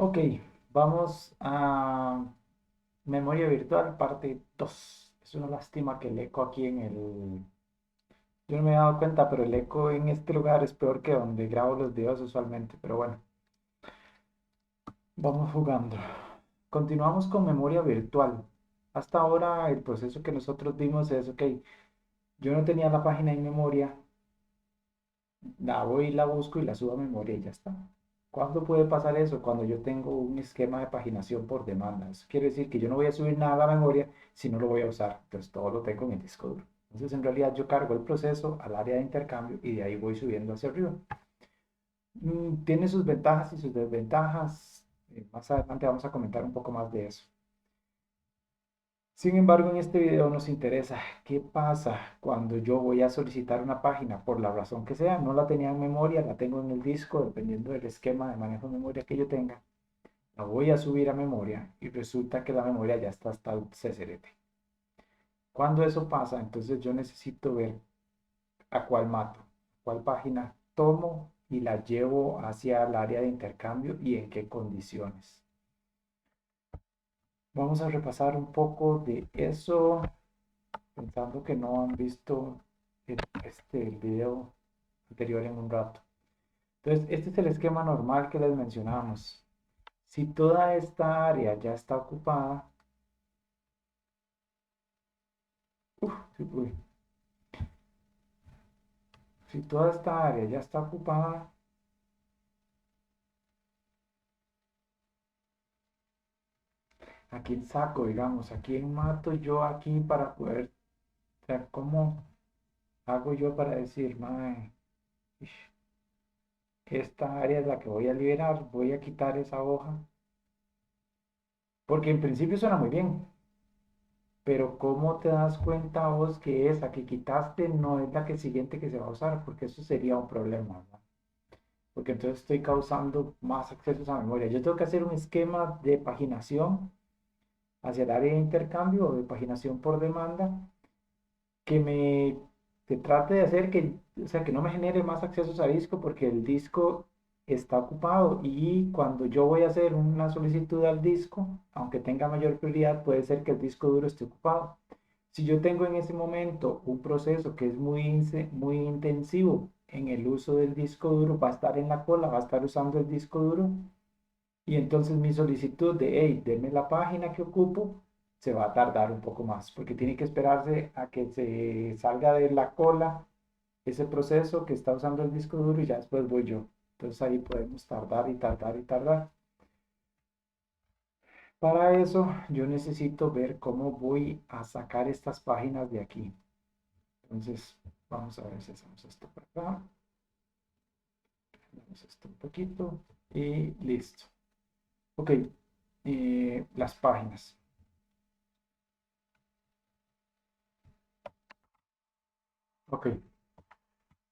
Ok, vamos a memoria virtual, parte 2. Es una lástima que el eco aquí en el... Yo no me he dado cuenta, pero el eco en este lugar es peor que donde grabo los videos usualmente. Pero bueno, vamos jugando. Continuamos con memoria virtual. Hasta ahora el proceso que nosotros vimos es, ok, yo no tenía la página en memoria, la voy y la busco y la subo a memoria y ya está. ¿Cuándo puede pasar eso? Cuando yo tengo un esquema de paginación por demanda. Eso quiere decir que yo no voy a subir nada a la memoria si no lo voy a usar. Entonces todo lo tengo en el disco duro. Entonces en realidad yo cargo el proceso al área de intercambio y de ahí voy subiendo hacia arriba. Tiene sus ventajas y sus desventajas. Más adelante vamos a comentar un poco más de eso. Sin embargo, en este video nos interesa qué pasa cuando yo voy a solicitar una página por la razón que sea. No la tenía en memoria, la tengo en el disco, dependiendo del esquema de manejo de memoria que yo tenga. La voy a subir a memoria y resulta que la memoria ya está hasta el CCRT. Cuando eso pasa, entonces yo necesito ver a cuál mato, cuál página tomo y la llevo hacia el área de intercambio y en qué condiciones. Vamos a repasar un poco de eso, pensando que no han visto el video anterior en un rato. Entonces, este es el esquema normal que les mencionamos. Si toda esta área ya está ocupada, uy, si toda esta área ya está ocupada, ¿a quién saco, digamos? ¿A quién mato yo aquí para poder, o sea, cómo hago yo para decir, mae, esta área es la que voy a liberar, voy a quitar esa hoja? Porque en principio suena muy bien, pero ¿cómo te das cuenta vos que esa que quitaste no es la que siguiente que se va a usar? Porque eso sería un problema, ¿no? Porque entonces estoy causando más accesos a memoria. Yo tengo que hacer un esquema de paginación hacia el área de intercambio o de paginación por demanda que me que trate de hacer que, o sea, que no me genere más accesos a disco porque el disco está ocupado y cuando yo voy a hacer una solicitud al disco, aunque tenga mayor prioridad, puede ser que el disco duro esté ocupado. Si yo tengo en ese momento un proceso que es muy intensivo en el uso del disco duro, va a estar en la cola, va a estar usando el disco duro y entonces mi solicitud de, hey, denme la página que ocupo, se va a tardar un poco más, porque tiene que esperarse a que se salga de la cola ese proceso que está usando el disco duro y ya después voy yo. Entonces ahí podemos tardar y tardar y tardar. Para eso yo necesito ver cómo voy a sacar estas páginas de aquí. Entonces vamos a ver si hacemos esto por acá. Hacemos esto un poquito y listo. Ok, las páginas. Ok,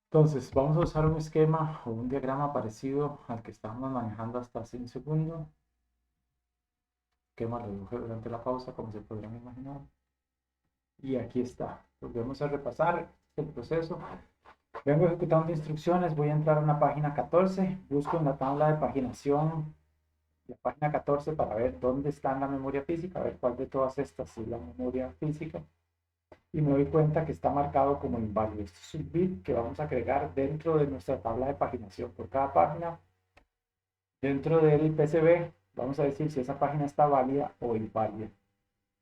entonces, vamos a usar un esquema o un diagrama parecido al que estábamos manejando hasta hace un segundo. Esquema lo dibujé durante la pausa, como se podrán imaginar. Y aquí está. Volvemos a repasar el proceso. Vengo ejecutando instrucciones. Voy a entrar a una página 14. Busco en la tabla de paginación la página 14 para ver dónde está en la memoria física, a ver cuál de todas estas es la memoria física. Y me doy cuenta que está marcado como inválido. Esto es un bit que vamos a agregar dentro de nuestra tabla de paginación. Por cada página dentro del PCB, vamos a decir si esa página está válida o inválida.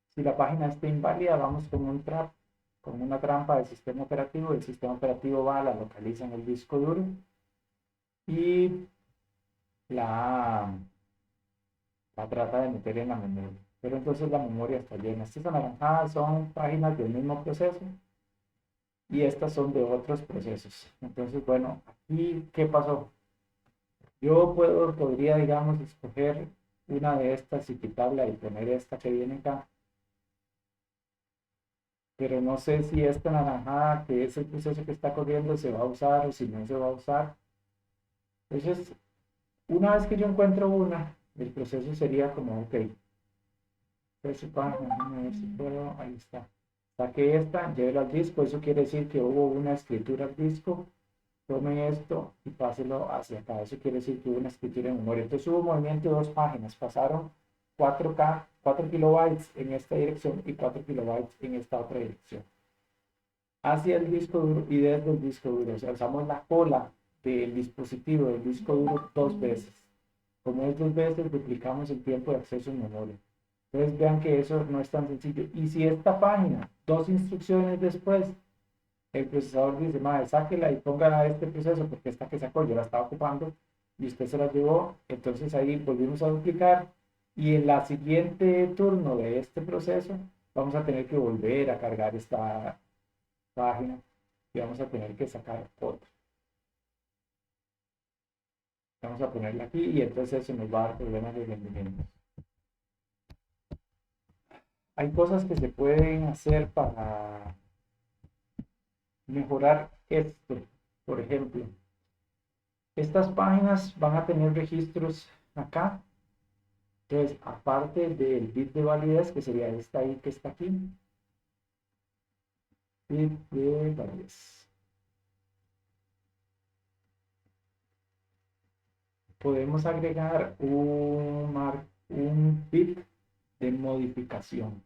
Si la página está inválida, vamos con un trap, con una trampa del sistema operativo. El sistema operativo va, la localiza en el disco duro y la, la trata de meter en la memoria. Pero entonces la memoria está llena. Estas anaranjadas son páginas del mismo proceso y estas son de otros procesos. Entonces, bueno, aquí, ¿qué pasó? Yo podría, digamos, escoger una de estas y quitarla y poner esta que viene acá, pero no sé si esta naranjada, que es el proceso que está corriendo, se va a usar o si no se va a usar. Entonces, una vez que yo encuentro una, el proceso sería como, ok, déjame ver si puedo, ahí está. Saqué esta, llevé al disco, eso quiere decir que hubo una escritura al disco, tome esto y páselo hacia acá. Eso quiere decir que hubo una escritura en memoria. Entonces hubo movimiento de 2 páginas, pasaron 4K, 4 kilobytes en esta dirección y 4 kilobytes en esta otra dirección. Hacia el disco duro y desde el disco duro. O sea, usamos la cola del dispositivo del disco duro 2 veces. Como es 2 veces, duplicamos el tiempo de acceso en memoria. Entonces vean que eso no es tan sencillo. Y si esta página, 2 instrucciones después, el procesador dice, madre, sáquela y póngala a este proceso porque esta que sacó yo la estaba ocupando y usted se la llevó, entonces ahí volvimos a duplicar y en la siguiente turno de este proceso vamos a tener que volver a cargar esta página y vamos a tener que sacar otra. Vamos a ponerla aquí y entonces eso nos va a dar problemas de rendimiento. Hay cosas que se pueden hacer para mejorar esto. Por ejemplo, estas páginas van a tener registros acá. Entonces, aparte del bit de validez, que sería esta ahí que está aquí, bit de validez. Podemos agregar un bit de modificación.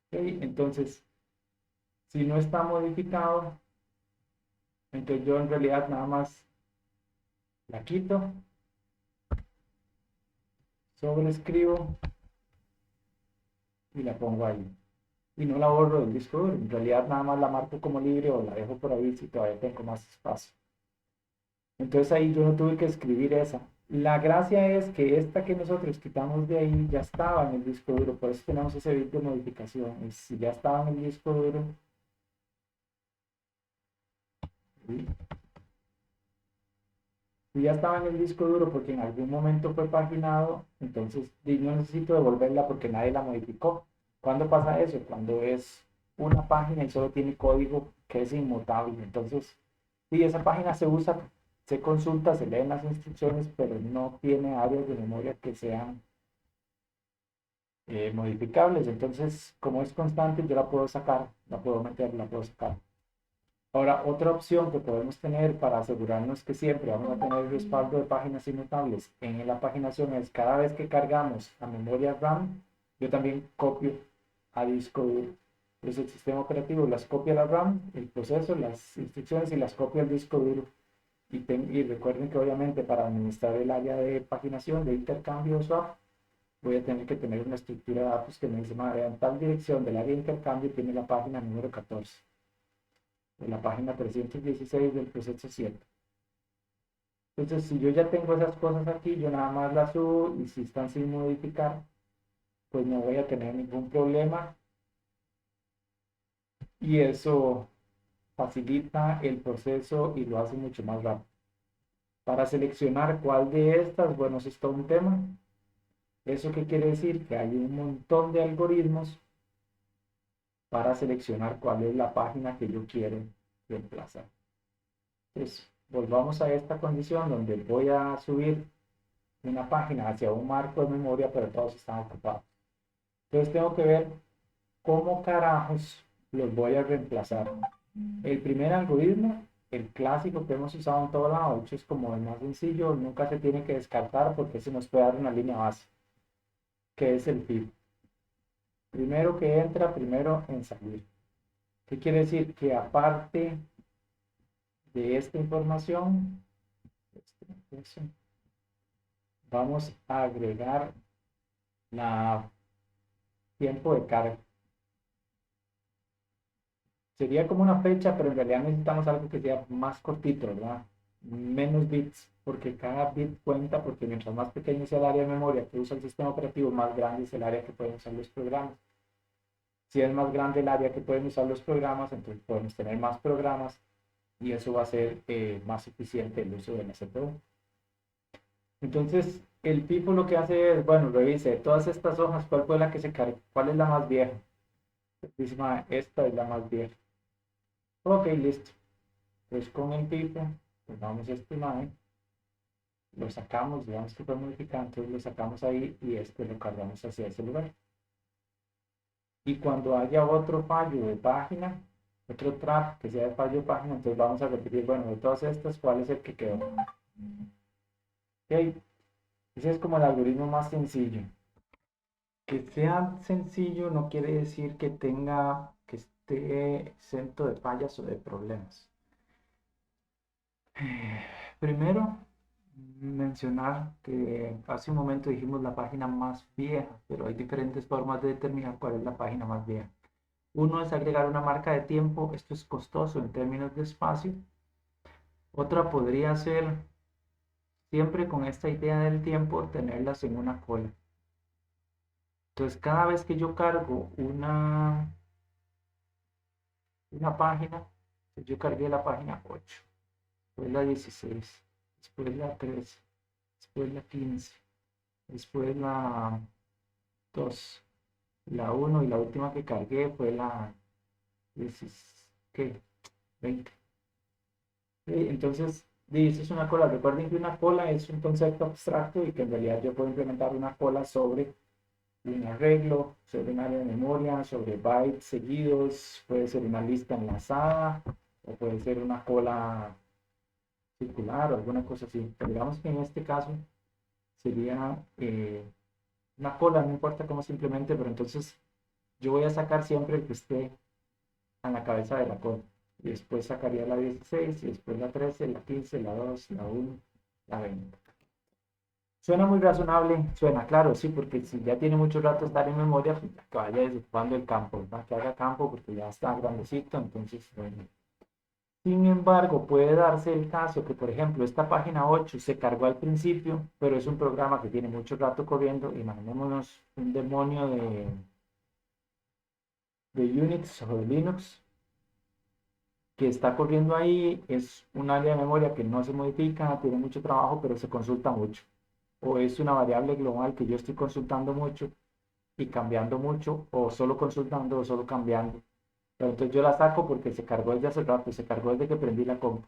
¿Okay? Entonces, si no está modificado, entonces yo en realidad nada más la quito, sobreescribo y la pongo ahí. Y no la borro del disco duro. En realidad nada más la marco como libre o la dejo por ahí si todavía tengo más espacio. Entonces ahí yo no tuve que escribir esa. La gracia es que esta que nosotros quitamos de ahí ya estaba en el disco duro, por eso tenemos ese bit de modificación. Y si ya estaba en el disco duro, ¿sí? Si ya estaba en el disco duro porque en algún momento fue paginado, entonces no necesito devolverla porque nadie la modificó. ¿Cuándo pasa eso? Cuando es una página y solo tiene código que es inmutable. Entonces, si esa página se usa, se consulta, se leen las instrucciones, pero no tiene áreas de memoria que sean modificables. Entonces, como es constante, yo la puedo sacar, la puedo meter, la puedo sacar. Ahora, otra opción que podemos tener para asegurarnos que siempre vamos a tener el respaldo de páginas inmutables en la paginación es cada vez que cargamos a memoria RAM, yo también copio a disco duro. Entonces el sistema operativo las copia a la RAM, el proceso, las instrucciones y las copia al disco duro. Y recuerden que obviamente para administrar el área de paginación, de intercambio o swap, voy a tener que tener una estructura de datos que me dice, madre, en tal dirección del área de intercambio tiene la página número 14. De la página 316 del proceso 7. Entonces, si yo ya tengo esas cosas aquí, yo nada más las subo y si están sin modificar, pues no voy a tener ningún problema. Y eso facilita el proceso y lo hace mucho más rápido. Para seleccionar cuál de estas, bueno, eso es todo un tema. ¿Eso qué quiere decir? Que hay un montón de algoritmos para seleccionar cuál es la página que yo quiero reemplazar. Entonces, volvamos a esta condición donde voy a subir una página hacia un marco de memoria, pero todos están ocupados. Entonces tengo que ver cómo carajos los voy a reemplazar. El primer algoritmo, el clásico que hemos usado en todo lado, de hecho es como el más sencillo, nunca se tiene que descartar porque se nos puede dar una línea base, que es el FIB. Primero que entra, primero en salir. ¿Qué quiere decir? Que aparte de esta información, vamos a agregar la tiempo de carga. Sería como una fecha, pero en realidad necesitamos algo que sea más cortito, ¿verdad? Menos bits, porque cada bit cuenta, porque mientras más pequeño sea el área de memoria que usa el sistema operativo, más grande es el área que pueden usar los programas. Si es más grande el área que pueden usar los programas, entonces podemos tener más programas y eso va a ser más eficiente el uso de la CPU. Entonces, el FIFO lo que hace es, bueno, revise de todas estas hojas, ¿cuál fue la que se cargó? ¿Cuál es la más vieja? Dice, esta es la más vieja. Ok, listo. Pues con el FIFO, pues vamos a este imagen, lo sacamos, digamos que fue modificado, entonces lo sacamos ahí y este lo cargamos hacia ese lugar. Y cuando haya otro fallo de página, otro trap que sea de fallo de página, entonces vamos a repetir, bueno, de todas estas, ¿cuál es el que quedó? Ok, ese es como el algoritmo más sencillo. Que sea sencillo no quiere decir que que esté exento de fallas o de problemas. Primero, mencionar que hace un momento dijimos la página más vieja, pero hay diferentes formas de determinar cuál es la página más vieja. Uno es agregar una marca de tiempo, esto es costoso en términos de espacio. Otra podría ser, siempre con esta idea del tiempo, tenerlas en una cola. Entonces, cada vez que yo cargo una página, yo cargué la página 8, después la 16, después la 13, después la 15, después la 2, la 1 y la última que cargué fue la 10, ¿qué? 20. Entonces, eso es una cola. Recuerden que una cola es un concepto abstracto y que en realidad yo puedo implementar una cola sobre un arreglo, sobre un área de memoria, sobre bytes seguidos, puede ser una lista enlazada o puede ser una cola circular o alguna cosa así. Pero digamos que en este caso sería una cola, no importa cómo simplemente, pero entonces yo voy a sacar siempre el que esté a la cabeza de la cola. Y después sacaría la 16 y después la 13, la 15, la 2, la 1, la 20. Suena muy razonable, suena claro, sí, porque si ya tiene mucho rato estar en memoria, pues ya que vaya desocupando el campo, ¿verdad? Que haga campo porque ya está grandecito, entonces, bueno. Sin embargo, puede darse el caso que, por ejemplo, esta página 8 se cargó al principio, pero es un programa que tiene mucho rato corriendo. Imaginémonos un demonio de Unix o de Linux que está corriendo ahí, es un área de memoria que no se modifica, tiene mucho trabajo, pero se consulta mucho. O es una variable global que yo estoy consultando mucho y cambiando mucho, o solo consultando o solo cambiando. Pero entonces yo la saco porque se cargó desde hace rato, se cargó desde que prendí la compu,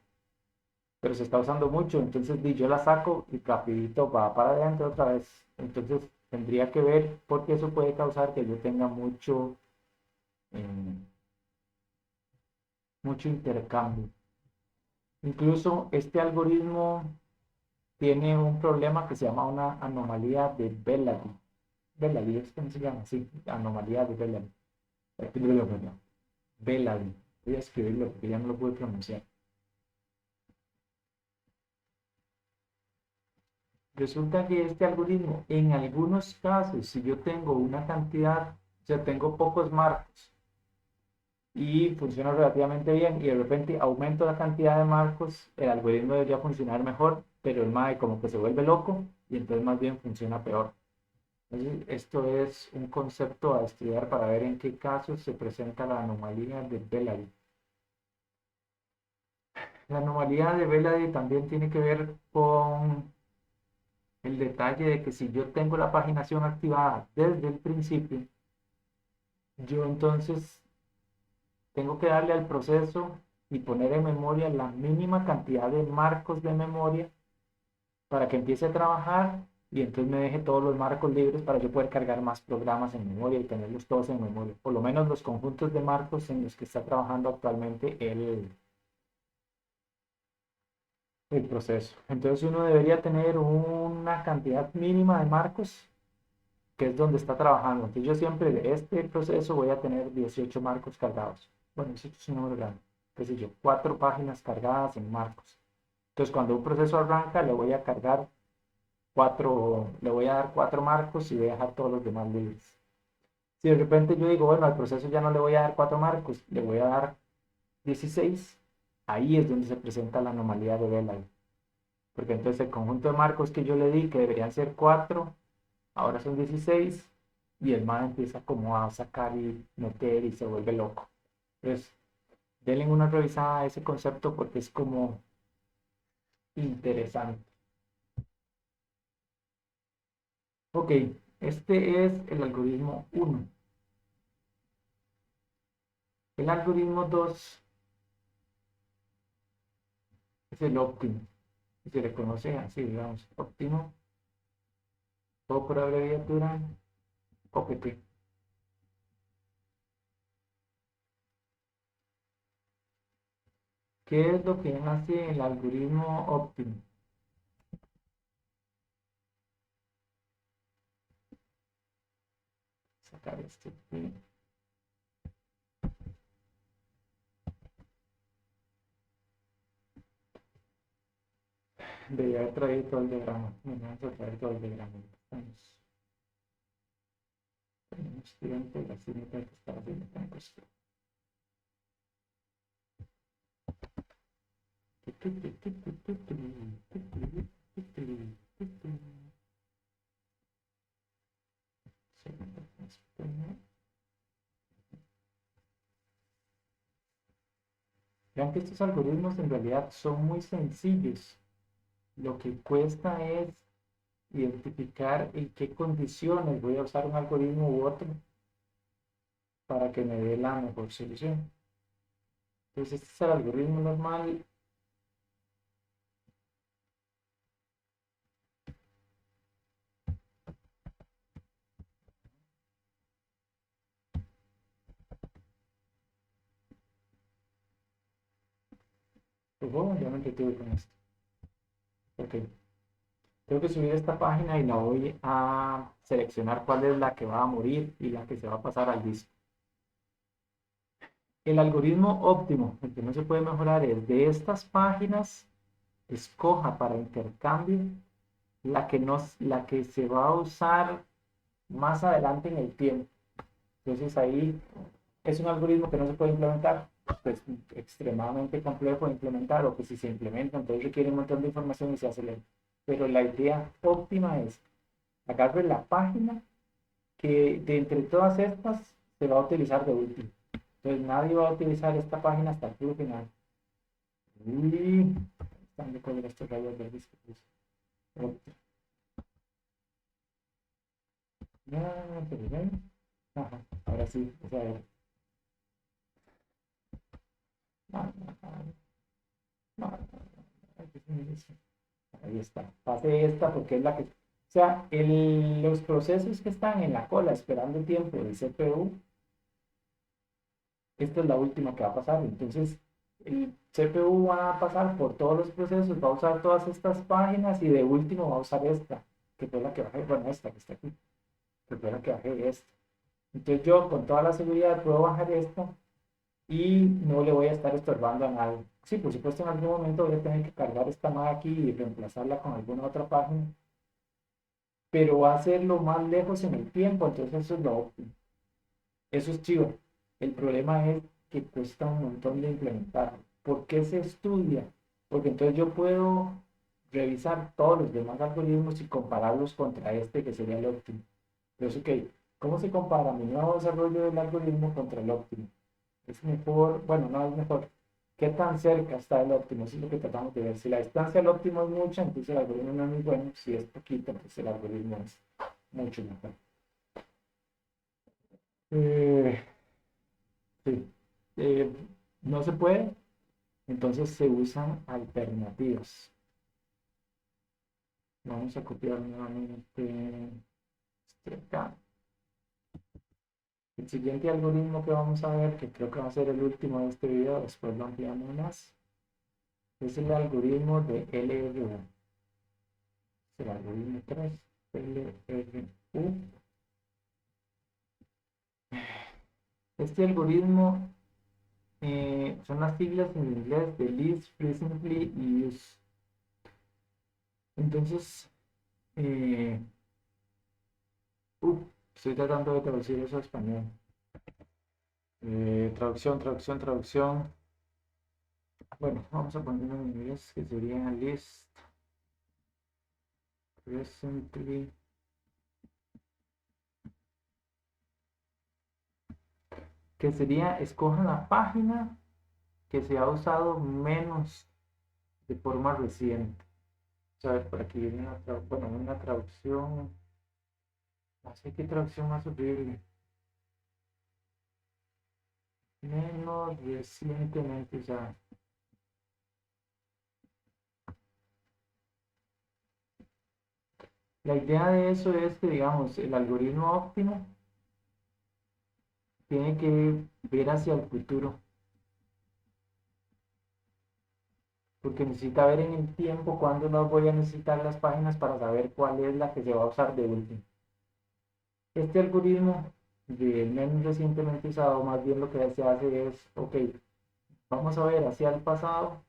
pero se está usando mucho, entonces yo la saco y rapidito va para adentro otra vez. Entonces tendría que ver porque eso puede causar que yo tenga eh, mucho intercambio. Incluso este algoritmo tiene un problema que se llama una anomalía de Belady. Belady es como se llama, sí, anomalía de Belady. Belady. Voy a escribirlo porque ya no lo pude pronunciar. Resulta que este algoritmo, en algunos casos, si yo tengo una cantidad, o sea, tengo pocos marcos y funciona relativamente bien y de repente aumento la cantidad de marcos, el algoritmo debería funcionar mejor, pero el MAE como que se vuelve loco y entonces más bien funciona peor. Entonces, esto es un concepto a estudiar para ver en qué casos se presenta la anomalía de Belady. La anomalía de Belady también tiene que ver con el detalle de que si yo tengo la paginación activada desde el principio, yo entonces tengo que darle al proceso y poner en memoria la mínima cantidad de marcos de memoria para que empiece a trabajar y entonces me deje todos los marcos libres para yo poder cargar más programas en memoria y tenerlos todos en memoria, por lo menos los conjuntos de marcos en los que está trabajando actualmente el proceso. Entonces uno debería tener una cantidad mínima de marcos que es donde está trabajando. Entonces yo siempre de este proceso voy a tener 18 marcos cargados. Bueno, 18 es un número grande. Qué sé yo, 4 páginas cargadas en marcos. Entonces cuando un proceso arranca le voy a cargar 4, le voy a dar 4 marcos y voy a dejar todos los demás libres. Si de repente yo digo, bueno, al proceso ya no le voy a dar 4 marcos, le voy a dar 16, ahí es donde se presenta la anomalía de Belay. Porque entonces el conjunto de marcos que yo le di, que deberían ser 4, ahora son 16 y el man empieza como a sacar y meter y se vuelve loco. Entonces, denle una revisada a ese concepto porque es como interesante. Ok, este es el algoritmo 1. El algoritmo 2 es el óptimo. Se le conoce así, digamos, óptimo o por abreviatura OPT. ¿Qué es lo que hace el algoritmo óptimo? Sacar esto aquí. Debería haber traído todo el diagrama. Bueno, vamos a traer todo el diagrama. Tenemos tiempo y así no tengo que estar haciendo tanto esto. Vean que estos algoritmos en realidad son muy sencillos. Lo que cuesta es identificar en qué condiciones voy a usar un algoritmo u otro para que me dé la mejor solución. Entonces, este es el algoritmo normal. Ojo, ya me entretuve con esto. Ok. Tengo que subir esta página y la voy a seleccionar cuál es la que va a morir y la que se va a pasar al disco. El algoritmo óptimo, el que no se puede mejorar, es de estas páginas, escoja para intercambio la que se va a usar más adelante en el tiempo. Entonces ahí es un algoritmo que no se puede implementar, pues extremadamente complejo de implementar, o que si se implementa entonces requiere un montón de información y se hace lento. Pero la idea óptima es agarre la página que de entre todas estas se va a utilizar de último. Entonces nadie va a utilizar esta página hasta el puro final. Y están de color estos rayos verdes que puse. No, pero ven. Ajá, ahora sí, o sea, no, no, ahí está. Pase esta porque es la que, o sea, los procesos que están en la cola esperando el tiempo del CPU, esta es la última que va a pasar. Entonces, el CPU va a pasar por todos los procesos, va a usar todas estas páginas y de último va a usar esta, que fue la que bajé, bueno, esta que está aquí, que fue la que bajé esta. Entonces yo con toda la seguridad puedo bajar esta y no le voy a estar estorbando a nadie. Sí, por supuesto en algún momento voy a tener que cargar esta más aquí y reemplazarla con alguna otra página, pero va a ser lo más lejos en el tiempo, entonces eso es lo óptimo. Eso es chido. El problema es que cuesta un montón de implementarlo. ¿Por qué se estudia? Porque entonces yo puedo revisar todos los demás algoritmos y compararlos contra este que sería el óptimo. Entonces, ok, ¿cómo se compara mi nuevo desarrollo del algoritmo contra el óptimo? ¿Es mejor? Bueno, no es mejor. ¿Qué tan cerca está el óptimo? Eso es lo que tratamos de ver. Si la distancia al óptimo es mucha, entonces el algoritmo no es muy bueno. Si es poquito, entonces el algoritmo es mucho mejor. Eh, sí. Eh, no se puede, entonces se usan alternativas. Vamos a copiar nuevamente este acá. El siguiente algoritmo que vamos a ver, que creo que va a ser el último de este video, después lo ampliamos más, es el algoritmo de LRU. Es el algoritmo 3, LRU. Este algoritmo son las siglas en inglés de List, Recently y Use. Entonces, eh, estoy tratando de traducir eso a español. Traducción. Bueno, vamos a ponerlo en inglés, que sería list recently. Que sería, escojan la página que se ha usado menos de forma reciente. A ver, por aquí viene una traducción. No sé qué traducción más horrible. Menos recientemente, o sea. La idea de eso es que, digamos, el algoritmo óptimo tiene que ver hacia el futuro. porque necesita ver en el tiempo cuándo no voy a necesitar las páginas para saber cuál es la que se va a usar de último. Este algoritmo del menos recientemente usado, más bien lo que se hace es, ok, vamos a ver hacia el pasado.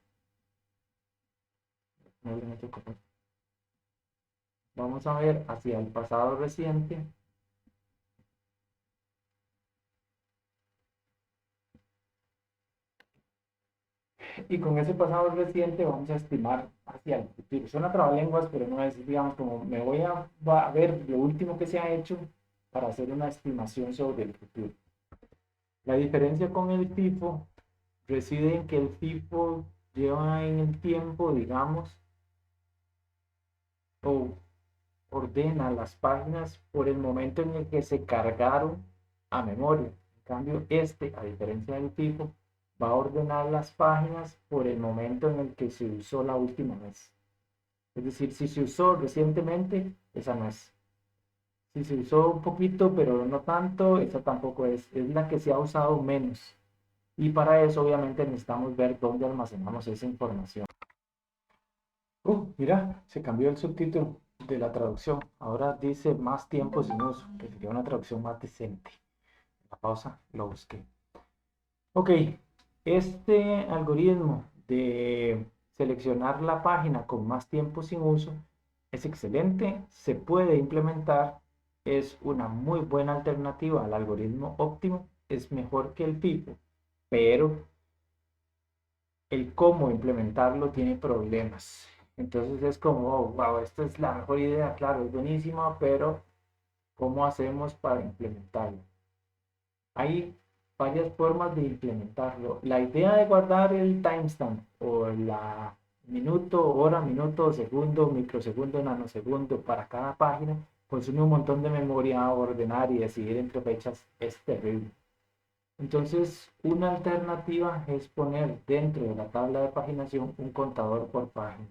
Vamos a ver hacia el pasado reciente. Y con ese pasado reciente vamos a estimar hacia el futuro. Suena trabalenguas, pero no es, digamos, como me voy a ver lo último que se ha hecho para hacer una estimación sobre el futuro. La diferencia con el FIFO reside en que el FIFO lleva en el tiempo, digamos, o ordena las páginas por el momento en el que se cargaron a memoria. En cambio, a diferencia del FIFO, va a ordenar las páginas por el momento en el que se usó la última vez. Es decir, si se usó recientemente, esa no es. Si se usó un poquito, pero no tanto, esa tampoco es. Es la que se ha usado menos. Y para eso, obviamente, necesitamos ver dónde almacenamos esa información. Mira, se cambió el subtítulo de la traducción. Ahora dice más tiempo sin uso, que sería una traducción más decente. La pausa, lo busqué. Ok, este algoritmo de seleccionar la página con más tiempo sin uso es excelente, se puede implementar, es una muy buena alternativa al algoritmo óptimo, es mejor que el FIFO, pero el cómo implementarlo tiene problemas. Entonces es como, oh, wow, esta es la mejor idea, claro, es buenísima, pero ¿cómo hacemos para implementarlo? Hay varias formas de implementarlo. La idea de guardar el timestamp o la minuto, hora, minuto, segundo, microsegundo, nanosegundo para cada página consume un montón de memoria, ordenar y decidir entre fechas es terrible. Entonces, una alternativa es poner dentro de la tabla de paginación un contador por página.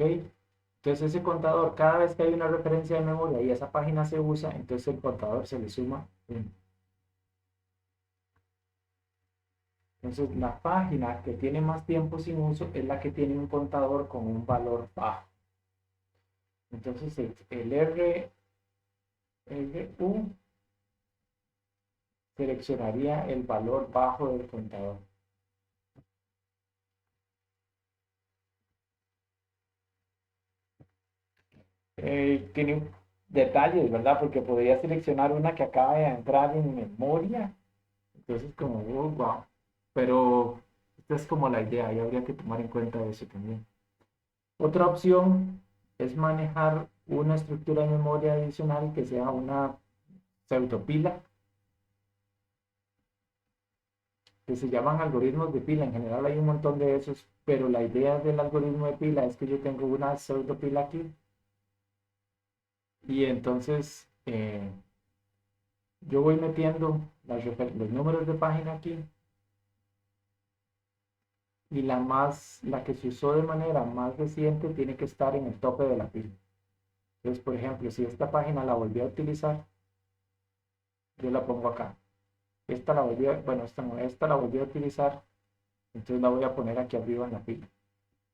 ¿Ok? Entonces ese contador, cada vez que hay una referencia de memoria y esa página se usa, entonces el contador se le suma 1. Entonces la página que tiene más tiempo sin uso es la que tiene un contador con un valor bajo. Entonces el RU seleccionaría el valor bajo del contador. Tiene detalles, ¿verdad? Porque podría seleccionar una que acaba de entrar en memoria. Entonces como, oh, wow. Pero esta es como la idea y habría que tomar en cuenta eso también. Otra opción es manejar una estructura de memoria adicional que sea una pseudopila, que se llaman algoritmos de pila. En general hay un montón de esos, pero la idea del algoritmo de pila es que yo tengo una pseudopila aquí y entonces yo voy metiendo los números de página aquí y la que se usó de manera más reciente tiene que estar en el tope de la pila. Entonces, por ejemplo, si esta página la volví a utilizar, yo la pongo acá. Esta la volví a, bueno, esta la volví a utilizar, entonces la voy a poner aquí arriba en la pila.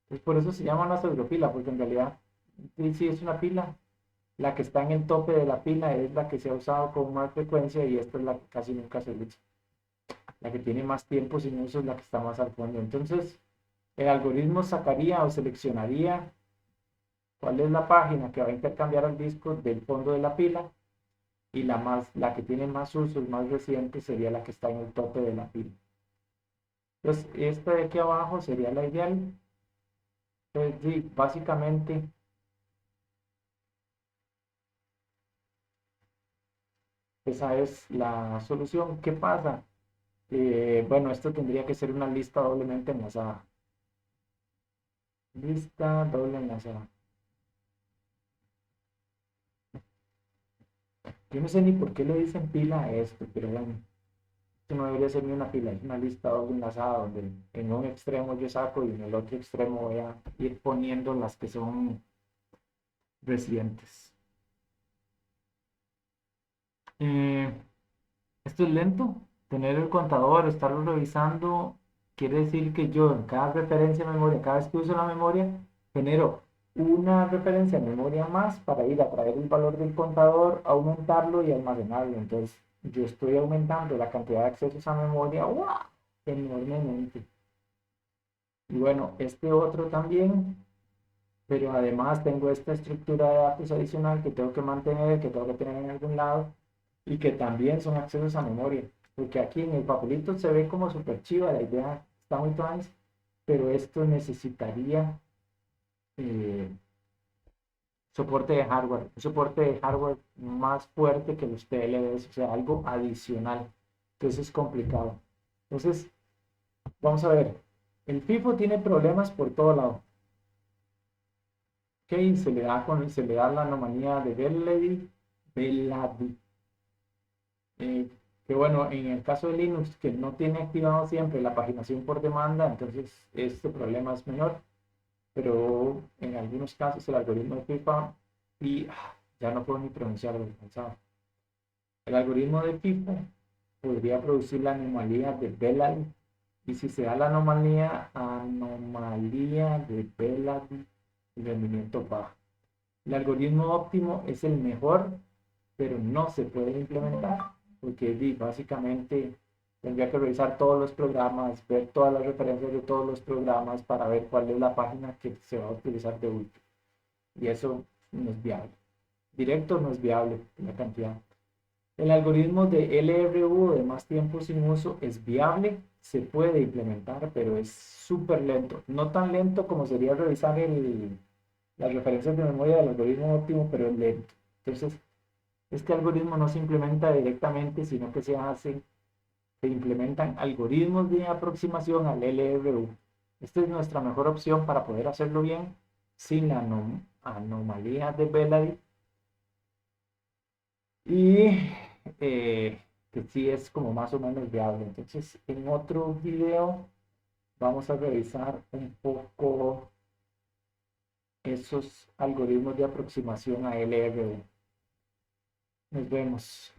Entonces, por eso se llama una pseudopila, porque en realidad sí es una pila. La que está en el tope de la pila es la que se ha usado con más frecuencia y esta es la que casi nunca se usa. La que tiene más tiempo sin uso es la que está más al fondo. Entonces, el algoritmo sacaría o seleccionaría cuál es la página que va a intercambiar al disco del fondo de la pila y la que tiene más usos, más reciente, sería la que está en el tope de la pila. Entonces, esta de aquí abajo sería la ideal. Entonces, sí, básicamente, esa es la solución. ¿Qué pasa? Bueno, esto tendría que ser una lista doblemente enlazada. Lista doble enlazada. Yo no sé ni por qué le dicen pila a esto, pero bueno, esto no debería ser ni una pila, es una lista doble enlazada donde en un extremo yo saco y en el otro extremo voy a ir poniendo las que son recientes. Esto es lento, tener el contador, estarlo revisando Quiere decir que yo en cada referencia a memoria, cada vez que uso la memoria, genero una referencia a memoria más para ir a traer el valor del contador, aumentarlo y almacenarlo. Entonces, yo estoy aumentando la cantidad de accesos a memoria, ¡guau!, enormemente. Y bueno, este otro también, pero además tengo esta estructura de datos adicional que tengo que mantener, que tengo que tener en algún lado, y que también son accesos a memoria. Porque aquí en el papelito se ve como súper chiva, la idea está muy nice, pero esto necesitaría eh, soporte de hardware, un soporte de hardware más fuerte que los TLBs, o sea, algo adicional. Entonces es complicado. Entonces, vamos a ver. El FIFO tiene problemas por todo lado. Ok, se le da la anomalía de Belady. Eh, que bueno, en el caso de Linux, que no tiene activado siempre la paginación por demanda, entonces este problema es menor, pero en algunos casos el algoritmo de FIFA, y ya no puedo ni pronunciarlo, cansado. El algoritmo de FIFA podría producir la anomalía de Belady, y si se da la anomalía de Belady, el rendimiento baja. El algoritmo óptimo es el mejor, pero no se puede implementar porque básicamente tendría que revisar todos los programas, ver todas las referencias de todos los programas para ver cuál es la página que se va a utilizar de último. Y eso no es viable. Directo no es viable la cantidad. El algoritmo de LRU de más tiempo sin uso es viable, se puede implementar, pero es súper lento. No tan lento como sería revisar las referencias de memoria del algoritmo óptimo, pero es lento. Entonces, este algoritmo no se implementa directamente, sino que se implementan algoritmos de aproximación al LRU. Esta es nuestra mejor opción para poder hacerlo bien sin la anomalía de Belady y que sí es como más o menos viable. Entonces, en otro video vamos a revisar un poco esos algoritmos de aproximación a LRU. Nos vemos.